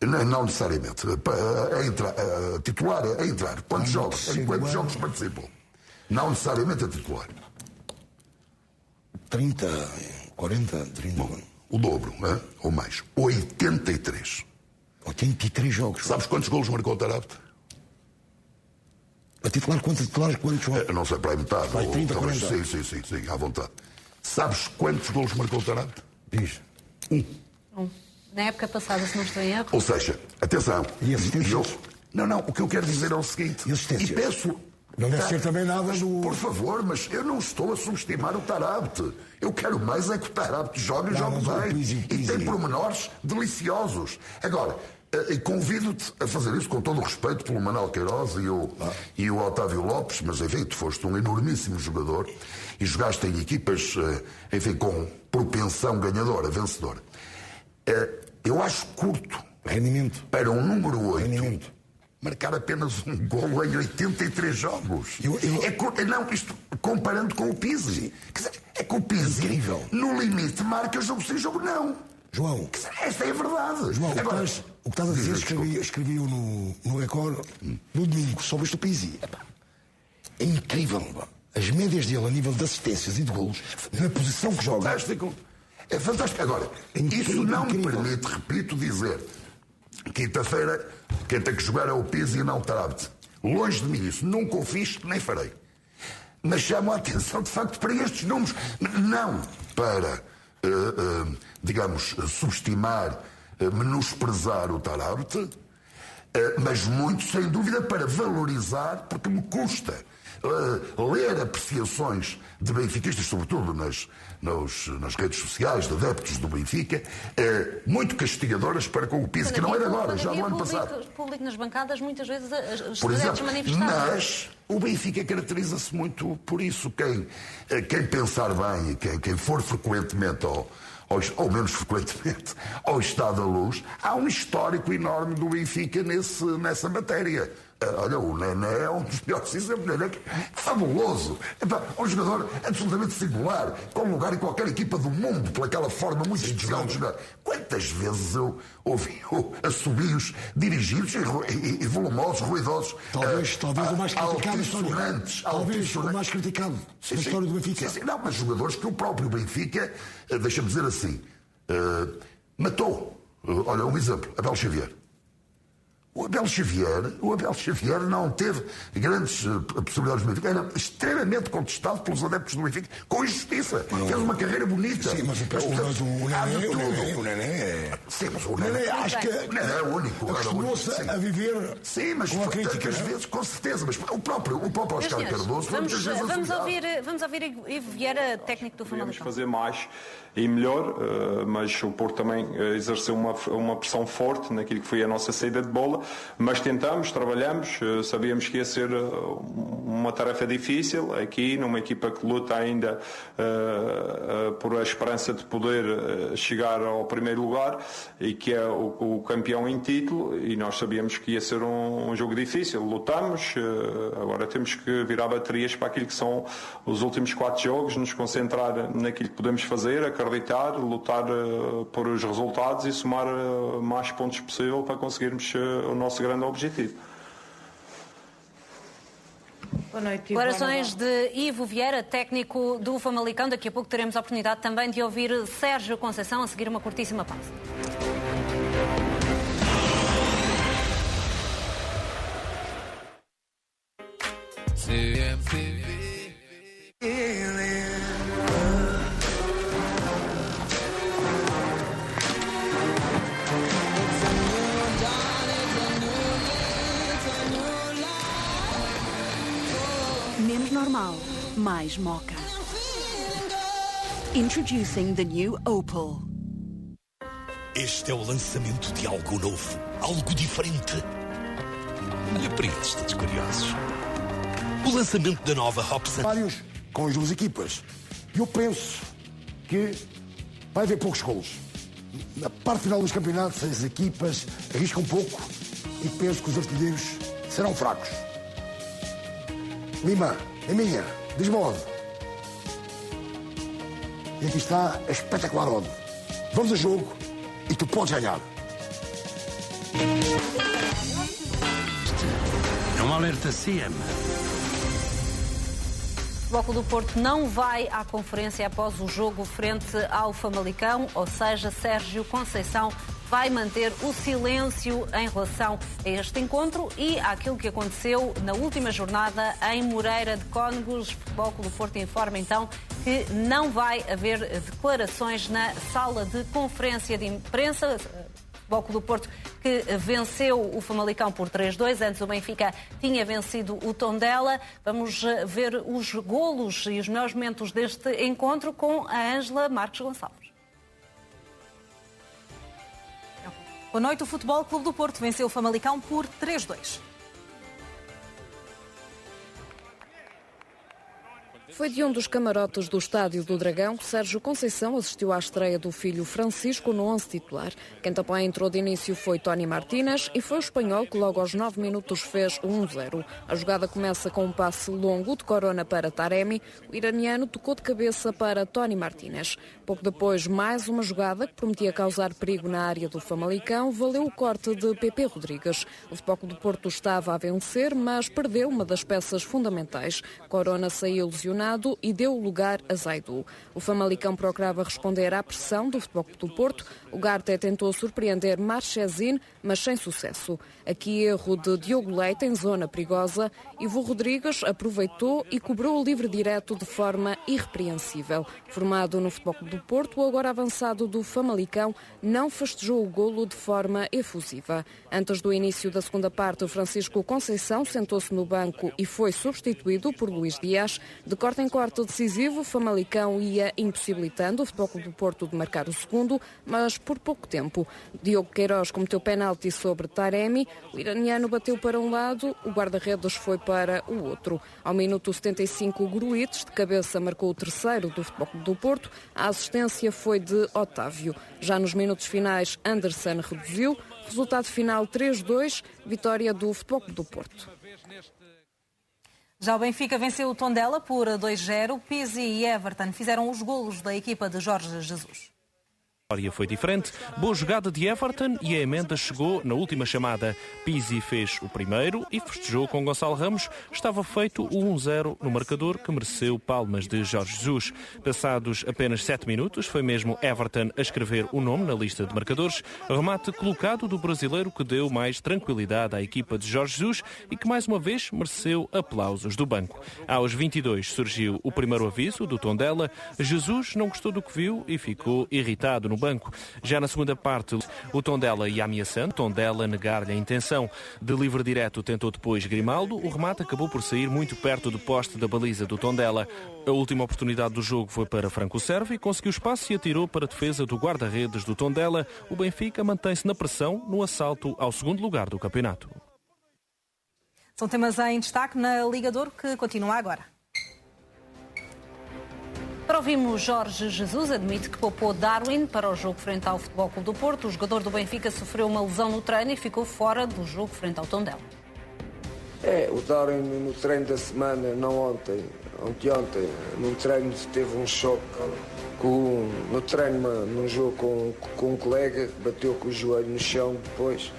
Não necessariamente. A titular, a entrar. Quantos jogos? Em quantos jogos participou? Não necessariamente a titular. 30, 40, 30. Bom, o dobro, ou mais. 83. 83 jogos. Sabes quantos golos marcou o Taarabt? A titular, quantos jogos? Não sei, para aí metade. Vai, 30, talvez, 40. sim, à vontade. Sabes quantos golos marcou o Taarabt? Diz. Na época passada, se não estou em erro. Ou seja, atenção. E assistências? Não, o que eu quero dizer é o seguinte. E assistências? E peço... Não deve ser também nada do... Por favor, mas eu não estou a subestimar o Taarabt. Eu quero mais é que o Taarabt jogue e jogue bem. E tem pormenores deliciosos. Agora, convido-te a fazer isso com todo o respeito pelo Manuel Queiroz e o Otávio Lopes, mas enfim, tu foste um enormíssimo jogador e jogaste em equipas, enfim, com propensão ganhadora, vencedora. Eu acho curto Rendimento. para um número 8 Rendimento. marcar apenas um golo em 83 jogos. Não, isto comparando com o Pizzi. Quer dizer, é que o Pizzi, incrível, no limite, marca jogo sem jogo, não. João, Quer dizer, esta é a verdade. João, Agora, o que estás a dizer, escrevi eu no Record no domingo sobre este Pizzi. É incrível, pá. As médias dele a nível de assistências e de golos, na posição que joga. Fantástico. É fantástico. Agora, isso não me permite, repito, dizer quinta-feira quem tem que jogar é o Pizzi e não o Taarabt. Longe de mim isso. Nunca o fiz, nem farei. Mas chamo a atenção, de facto, para estes números. Não para, digamos, subestimar, menosprezar o Taarabt, mas muito, sem dúvida, para valorizar, porque me custa ler apreciações de benfiquistas, sobretudo nas redes sociais, de adeptos do Benfica, muito castigadoras para com o Pizzi, que não é de agora, já do ano passado. Público nas bancadas, muitas vezes os Por adeptos exemplo, manifestavam. mas o Benfica caracteriza-se muito por isso. Quem pensar bem e quem for frequentemente ou menos frequentemente ao Estado da Luz, há um histórico enorme do Benfica nessa matéria. Olha, o Nené é um dos melhores exemplos. Nené, fabuloso. Um jogador absolutamente singular, com lugar em qualquer equipa do mundo, pelaquela forma muito especial de jogar. Quantas vezes eu ouvi assobios dirigidos e volumosos, ruidosos. Talvez o mais criticado. Talvez o mais criticado da história do Benfica. Sim, não, mas jogadores que o próprio Benfica, deixa-me dizer assim, matou. Olha, um exemplo, Abel Xavier. O Abel Xavier não teve grandes possibilidades do Benfica. Era extremamente contestado pelos adeptos do Benfica, com injustiça. Fez uma carreira bonita. Sim, mas o Nené... Sim, mas o Nené... Acho que... O Nené é único. Acostumou-se a viver com a crítica. Tantas vezes, com certeza. Mas o próprio Oscar Cardoso... Vamos ouvir Ivo Vieira, técnico do Famalicão. Podemos fazer mais e melhor, mas o Porto também exerceu uma pressão forte naquilo que foi a nossa saída de bola. mas tentamos, trabalhamos, sabíamos que ia ser uma tarefa difícil aqui, numa equipa que luta ainda por a esperança de poder chegar ao primeiro lugar e que é o campeão em título, e nós sabíamos que ia ser um jogo difícil. Lutamos, agora temos que virar baterias para aquilo que são os últimos 4 jogos, nos concentrar naquilo que podemos fazer, acreditar, lutar por os resultados e somar mais pontos possível para conseguirmos o nosso grande objetivo. Boa noite. Declarações de Ivo Vieira, técnico do Famalicão. Daqui a pouco teremos a oportunidade também de ouvir Sérgio Conceição, a seguir uma curtíssima pausa. Menos normal, mais moca. Introducing the new Opel. Este é o lançamento de algo novo, algo diferente. Olha para eles, todos curiosos. O lançamento da nova Hobson. Vários com as duas equipas. E eu penso que vai haver poucos golos. Na parte final dos campeonatos, as equipas arriscam um pouco e penso que os artilheiros serão fracos. Lima, é minha, diz-me onde. E aqui está a espetacular odd. Vamos a jogo e tu podes ganhar. É um alerta CM. O Futebol Clube do Porto não vai à conferência após o jogo frente ao Famalicão, ou seja, Sérgio Conceição vai manter o silêncio em relação a este encontro e àquilo que aconteceu na última jornada em Moreira de Cónegos. O Futebol Clube do Porto informa então que não vai haver declarações na sala de conferência de imprensa. O Futebol Clube do Porto que venceu o Famalicão por 3-2. Antes o Benfica tinha vencido o Tondela. Vamos ver os golos e os melhores momentos deste encontro com a Ângela Marques Gonçalves. Boa noite, o Futebol Clube do Porto venceu o Famalicão por 3-2. Foi de um dos camarotes do Estádio do Dragão que Sérgio Conceição assistiu à estreia do filho Francisco no 11 titular. Quem também entrou de início foi Tony Martínez e foi o espanhol que logo aos 9 minutos fez o 1-0. A jogada começa com um passe longo de Corona para Taremi. O iraniano tocou de cabeça para Tony Martínez. Pouco depois, mais uma jogada que prometia causar perigo na área do Famalicão valeu o corte de Pepe Rodrigues. O Futebol Clube do Porto estava a vencer, mas perdeu uma das peças fundamentais. Corona saiu lesionado e deu lugar a Zaidu. O Famalicão procurava responder à pressão do Futebol Clube do Porto. O Garte tentou surpreender Marchesin, mas sem sucesso. Aqui erro de Diogo Leite em zona perigosa. Ivo Rodrigues aproveitou e cobrou o livre direto de forma irrepreensível. Formado no Futebol Clube do Porto, o agora avançado do Famalicão não festejou o golo de forma efusiva. Antes do início da segunda parte, o Francisco Conceição sentou-se no banco e foi substituído por Luís Dias. De corte em corte decisivo, o Famalicão ia impossibilitando o Futebol Clube do Porto de marcar o segundo, mas por pouco tempo. Diogo Queiroz cometeu penalti sobre Taremi, o iraniano bateu para um lado, o guarda-redes foi para o outro. Ao minuto 75, o Gruites, de cabeça, marcou o terceiro do Futebol Clube do Porto, a assistência foi de Otávio. Já nos minutos finais, Anderson reduziu, resultado final 3-2, vitória do Futebol Clube do Porto. Já o Benfica venceu o Tondela por 2-0. Pizzi e Everton fizeram os golos da equipa de Jorge Jesus. A história foi diferente. Boa jogada de Everton e a emenda chegou na última chamada. Pizzi fez o primeiro e festejou com Gonçalo Ramos. Estava feito o 1-0 no marcador que mereceu palmas de Jorge Jesus. Passados apenas 7 minutos, foi mesmo Everton a escrever o nome na lista de marcadores. Remate colocado do brasileiro que deu mais tranquilidade à equipa de Jorge Jesus e que mais uma vez mereceu aplausos do banco. Aos 22 surgiu o primeiro aviso do Tondela. Jesus não gostou do que viu e ficou irritado no no banco. Já na segunda parte, o Tondela ia ameaçando, Tondela negar-lhe a intenção de livre direto, tentou depois Grimaldo, o remate acabou por sair muito perto do poste da baliza do Tondela. A última oportunidade do jogo foi para Franco Servi, conseguiu espaço e atirou para a defesa do guarda-redes do Tondela. O Benfica mantém-se na pressão no assalto ao segundo lugar do campeonato. São temas em destaque na Liga de Ouro, que continua agora. Para ouvirmos, Jorge Jesus admite que poupou Darwin para o jogo frente ao Futebol Clube do Porto. O jogador do Benfica sofreu uma lesão no treino e ficou fora do jogo frente ao Tondela. O Darwin no treino da semana, não ontem, ontem, num treino teve um choque no treino, num jogo com um colega, bateu com o joelho no chão depois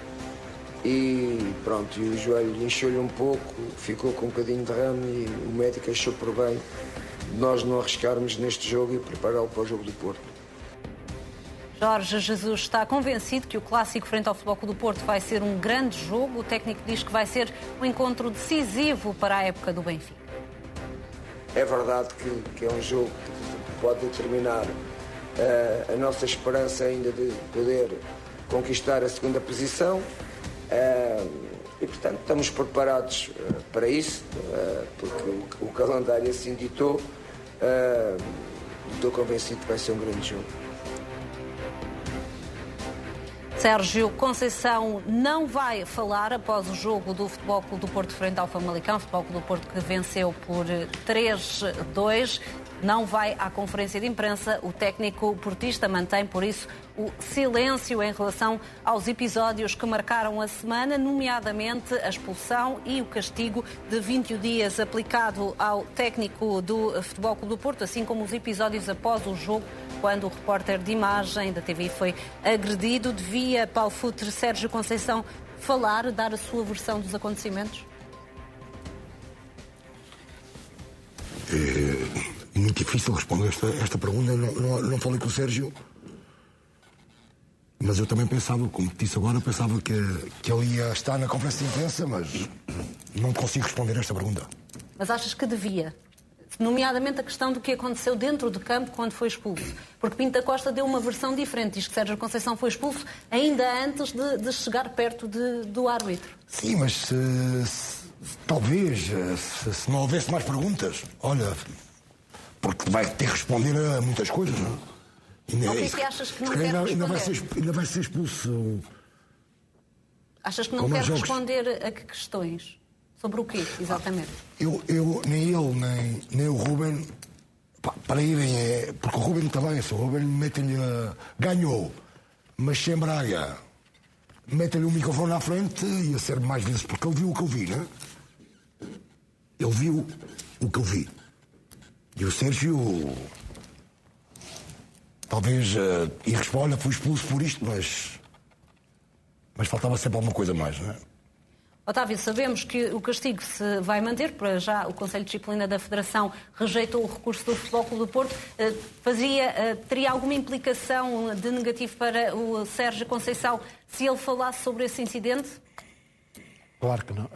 e pronto, e o joelho encheu-lhe um pouco, ficou com um bocadinho de ramo e o médico achou por bem nós não arriscarmos neste jogo e prepará-lo para o jogo do Porto. Jorge Jesus está convencido que o clássico frente ao Futebol Clube do Porto vai ser um grande jogo. O técnico diz que vai ser um encontro decisivo para a época do Benfica. É verdade que é um jogo que pode determinar a nossa esperança ainda de poder conquistar a segunda posição e, portanto, estamos preparados para isso, porque o calendário assim ditou. Estou convencido que vai ser um grande jogo. Sérgio Conceição não vai falar após o jogo do Futebol Clube do Porto frente ao Famalicão. Futebol Clube do Porto que venceu por 3-2. Não vai à conferência de imprensa. O técnico portista mantém, por isso, o silêncio em relação aos episódios que marcaram a semana, nomeadamente a expulsão e o castigo de 21 dias aplicado ao técnico do Futebol Clube do Porto, assim como os episódios após o jogo, quando o repórter de imagem da TV foi agredido. Devia Paulo Futre, Sérgio Conceição, falar, dar a sua versão dos acontecimentos? É muito difícil responder esta pergunta. Não falei com o Sérgio, mas eu também pensava, como te disse agora, pensava que ele ia estar na conferência de imprensa, mas não consigo responder esta pergunta. Mas achas que devia? Nomeadamente a questão do que aconteceu dentro do campo quando foi expulso. Porque Pinto da Costa deu uma versão diferente. Diz que Sérgio Conceição foi expulso ainda antes de chegar perto do árbitro. Sim, mas talvez, se não houvesse mais perguntas, olha, porque vai ter que responder a muitas coisas, não é? O que é que achas que não quer responder? Ainda vai ser expulso. Achas que não quer responder a que questões? Sobre o quê, exatamente? Nem ele, nem o Ruben, para irem, porque o Ruben também, se o Ruben mete-lhe, ganhou, mas sem Braga, mete-lhe o microfone à frente, ia ser mais vezes, porque ele viu o que eu vi, não é? Ele viu o que eu vi. E o Sérgio, talvez, e responda, fui expulso por isto, mas faltava sempre alguma coisa mais, não é? Otávio, sabemos que o castigo se vai manter, para já o Conselho de Disciplina da Federação rejeitou o recurso do Futebol Clube do Porto. Teria alguma implicação de negativo para o Sérgio Conceição se ele falasse sobre esse incidente? Claro que não.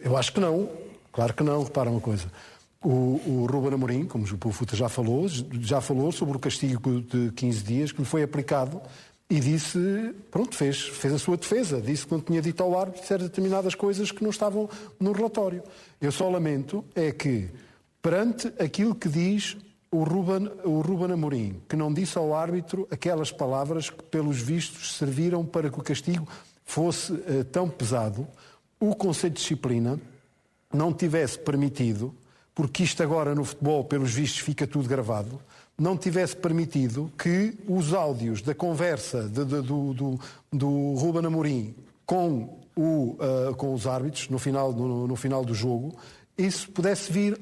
Eu acho que não. Claro que não. Repara uma coisa. O Ruben Amorim, como o Futa já falou sobre o castigo de 15 dias que lhe foi aplicado. E disse, pronto, fez a sua defesa. Disse que não tinha dito ao árbitro determinadas coisas que não estavam no relatório. Eu só lamento é que, perante aquilo que diz o Ruben Amorim, que não disse ao árbitro aquelas palavras que, pelos vistos, serviram para que o castigo fosse tão pesado, o Conselho de Disciplina não tivesse permitido, porque isto agora no futebol, pelos vistos, fica tudo gravado, não tivesse permitido que os áudios da conversa do Ruben Amorim com os árbitros no final do jogo, isso pudessem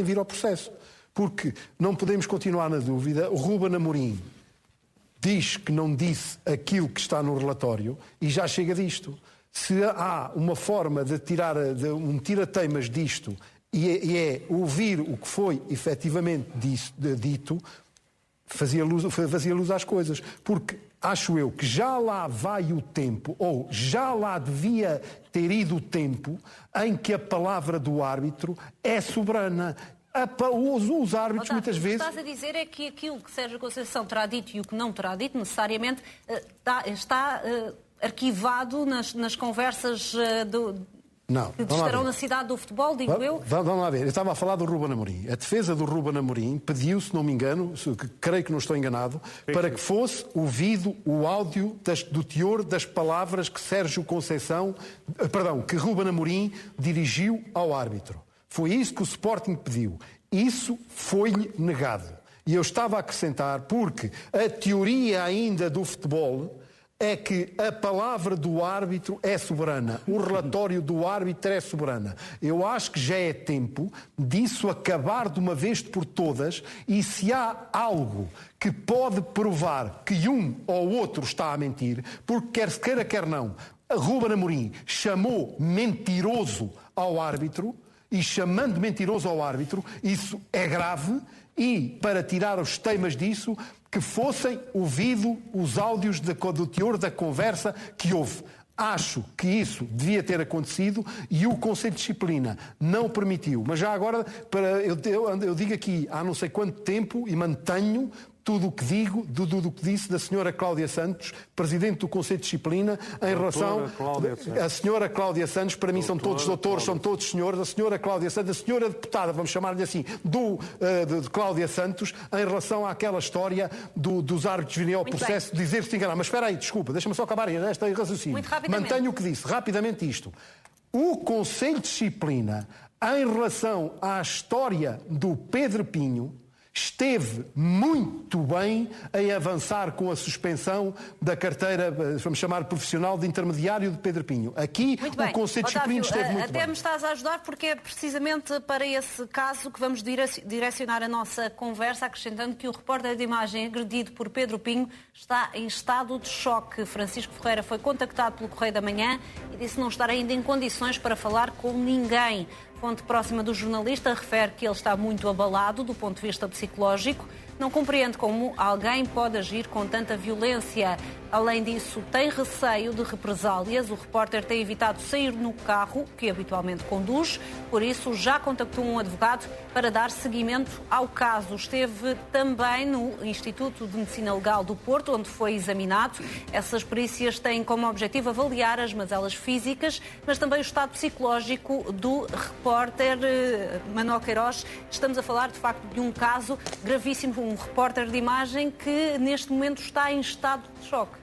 vir ao processo. Porque não podemos continuar na dúvida. O Ruben Amorim diz que não disse aquilo que está no relatório e já chega disto. Se há uma forma de tirar um tira-teimas disto e é ouvir o que foi efetivamente dito, fazia luz às coisas. Porque acho eu que já lá vai o tempo, ou já lá devia ter ido o tempo, em que a palavra do árbitro é soberana. Os árbitros muitas vezes... O que estás a dizer é que aquilo que Sérgio Conceição terá dito e o que não terá dito, necessariamente, está arquivado nas conversas que estarão na cidade do futebol, digo eu. Vamos lá ver. Eu estava a falar do Ruben Amorim. A defesa do Ruben Amorim pediu, se não me engano, creio que não estou enganado, para que fosse ouvido o áudio do teor das palavras que que Ruben Amorim dirigiu ao árbitro. Foi isso que o Sporting pediu. Isso foi-lhe negado. E eu estava a acrescentar, porque a teoria ainda do futebol é que a palavra do árbitro é soberana, o relatório do árbitro é soberana. Eu acho que já é tempo disso acabar de uma vez por todas, e se há algo que pode provar que um ou outro está a mentir, porque quer se queira, quer não, Ruben Amorim chamou mentiroso ao árbitro, e chamando mentiroso ao árbitro, isso é grave, e para tirar os temas disso, que fossem ouvidos os áudios do teor da conversa que houve. Acho que isso devia ter acontecido e o Conselho de Disciplina não permitiu. Mas já agora, eu digo aqui há não sei quanto tempo e mantenho tudo o que digo, tudo o que disse da senhora Cláudia Santos, Presidente do Conselho de Disciplina, em relação... A senhora Cláudia Santos, para mim são todos doutores, são todos senhores, a senhora Cláudia Santos, a senhora deputada, vamos chamar-lhe assim, de Cláudia Santos, em relação àquela história dos árbitros virem ao processo, dizer-se enganar. Mas espera aí, desculpa, deixa-me só acabar este raciocínio. Mantenho o que disse, rapidamente isto. O Conselho de Disciplina, em relação à história do Pedro Pinho, esteve muito bem em avançar com a suspensão da carteira, vamos chamar profissional, de intermediário de Pedro Pinho. Aqui o Conselho de Disciplina esteve muito bem. Até me estás a ajudar, porque é precisamente para esse caso que vamos direcionar a nossa conversa, acrescentando que o repórter de imagem agredido por Pedro Pinho está em estado de choque. Francisco Ferreira foi contactado pelo Correio da Manhã e disse não estar ainda em condições para falar com ninguém. Fonte próxima do jornalista refere que ele está muito abalado do ponto de vista psicológico, não compreende como alguém pode agir com tanta violência. Além disso, tem receio de represálias. O repórter tem evitado sair no carro que habitualmente conduz, por isso já contactou um advogado para dar seguimento ao caso. Esteve também no Instituto de Medicina Legal do Porto, onde foi examinado. Essas perícias têm como objetivo avaliar as mazelas físicas, mas também o estado psicológico do repórter Manuel Queiroz. Estamos a falar, de facto, de um caso gravíssimo. Um repórter de imagem que neste momento está em estado de choque.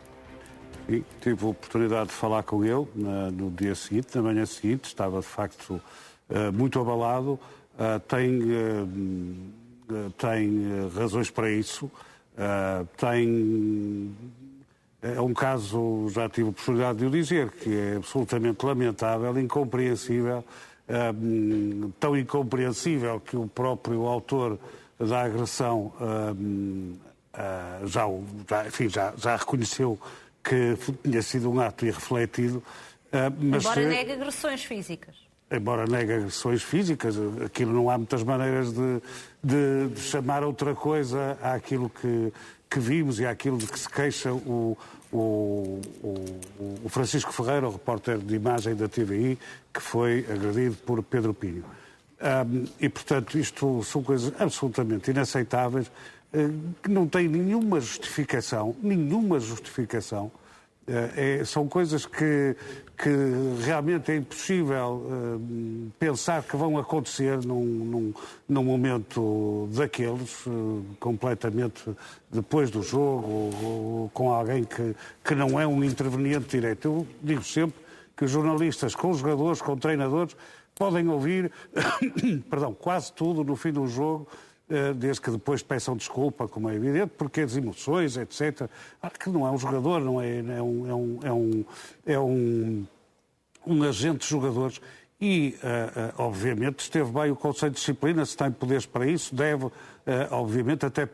Sim, tive a oportunidade de falar com ele no dia seguinte, na manhã seguinte, estava de facto muito abalado, tem razões para isso, é um caso, já tive a oportunidade de o dizer, que é absolutamente lamentável, incompreensível, tão incompreensível que o próprio autor da agressão já reconheceu que tinha sido um ato irrefletido. Embora negue agressões físicas. Embora negue agressões físicas, aquilo não há muitas maneiras de chamar outra coisa àquilo que vimos e àquilo de que se queixa o Francisco Ferreira, o repórter de imagem da TVI, que foi agredido por Pedro Pinho. E, portanto, isto são coisas absolutamente inaceitáveis, que não têm nenhuma justificação. São coisas que realmente é impossível pensar que vão acontecer num momento daqueles, completamente depois do jogo, ou com alguém que não é um interveniente direto. Eu digo sempre que os jornalistas, com os jogadores, com treinadores, podem ouvir quase tudo no fim do jogo, desde que depois peçam desculpa, como é evidente, porque as emoções, etc. Que não é um jogador, não é um agente de jogadores. E, obviamente, esteve bem o Conselho de Disciplina, se tem poderes para isso, deve, obviamente, até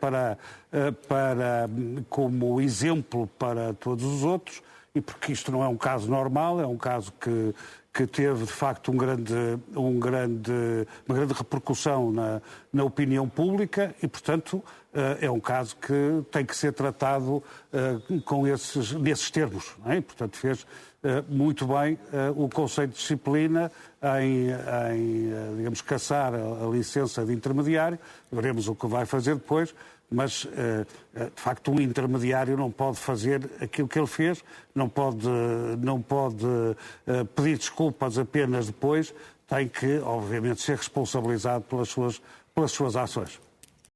como exemplo para todos os outros, e porque isto não é um caso normal, é um caso que teve, de facto, uma grande repercussão na opinião pública e, portanto, é um caso que tem que ser tratado nesses termos. Não é? E, portanto, fez muito bem o conceito de disciplina em digamos, caçar a licença de intermediário. Veremos o que vai fazer depois, mas, de facto, um intermediário não pode fazer aquilo que ele fez, não pode pedir desculpas apenas depois, tem que, obviamente, ser responsabilizado pelas suas ações.